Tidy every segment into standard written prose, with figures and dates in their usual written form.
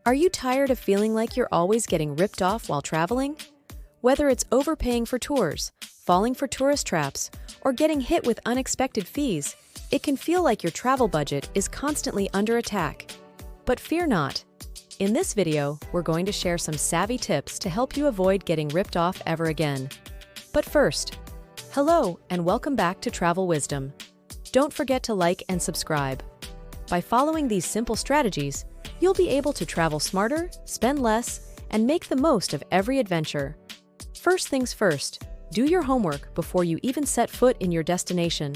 Are you tired of feeling like you're always getting ripped off while traveling? Whether it's overpaying for tours, falling for tourist traps, or getting hit with unexpected fees, it can feel like your travel budget is constantly under attack. But fear not. In this video, we're going to share some savvy tips to help you avoid getting ripped off ever again. But first, hello and welcome back to Travel Wisdom. Don't forget to like and subscribe. By following these simple strategies, you'll be able to travel smarter, spend less, and make the most of every adventure. First things first, do your homework before you even set foot in your destination.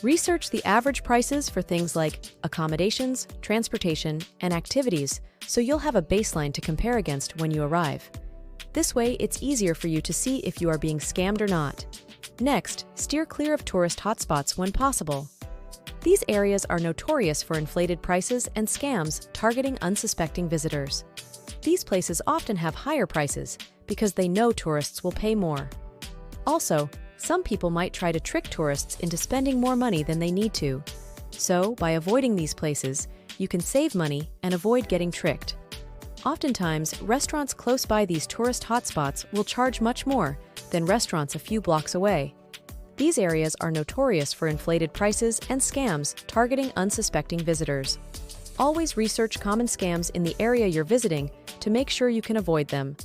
Research the average prices for things like accommodations, transportation, and activities so you'll have a baseline to compare against when you arrive. This way, it's easier for you to see if you are being scammed or not. Next, steer clear of tourist hotspots when possible. These areas are notorious for inflated prices and scams targeting unsuspecting visitors. These places often have higher prices because they know tourists will pay more. Also, some people might try to trick tourists into spending more money than they need to. So, by avoiding these places, you can save money and avoid getting tricked. Oftentimes, restaurants close by these tourist hotspots will charge much more than restaurants a few blocks away. These areas are notorious for inflated prices and scams targeting unsuspecting visitors. Always research common scams in the area you're visiting to make sure you can avoid them.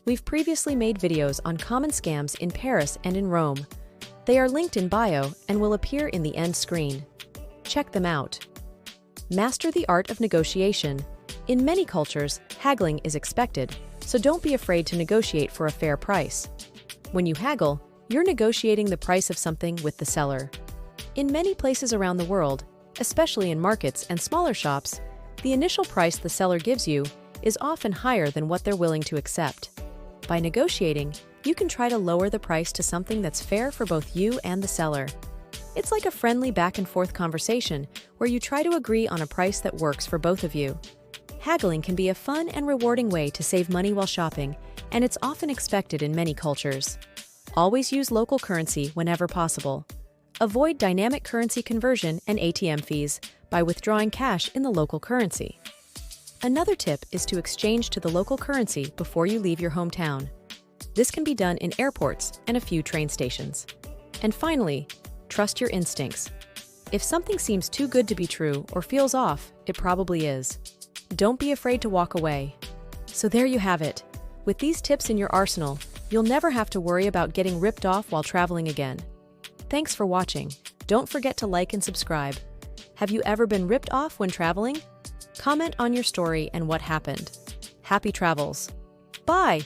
We've previously made videos on common scams in Paris and in Rome. They are linked in bio and will appear in the end screen. Check them out. Master the art of negotiation. In many cultures, haggling is expected, so don't be afraid to negotiate for a fair price. When you haggle, you're negotiating the price of something with the seller. In many places around the world, especially in markets and smaller shops, the initial price the seller gives you is often higher than what they're willing to accept. By negotiating, you can try to lower the price to something that's fair for both you and the seller. It's like a friendly back-and-forth conversation where you try to agree on a price that works for both of you. Haggling can be a fun and rewarding way to save money while shopping, and it's often expected in many cultures. Always use local currency whenever possible. Avoid dynamic currency conversion and ATM fees by withdrawing cash in the local currency. Another tip is to exchange to the local currency before you leave your hometown. This can be done in airports and a few train stations. And finally, trust your instincts. If something seems too good to be true or feels off, it probably is. Don't be afraid to walk away. So there you have it. With these tips in your arsenal, you'll never have to worry about getting ripped off while traveling again. Thanks for watching. Don't forget to like and subscribe. Have you ever been ripped off when traveling? Comment on your story and what happened. Happy travels. Bye!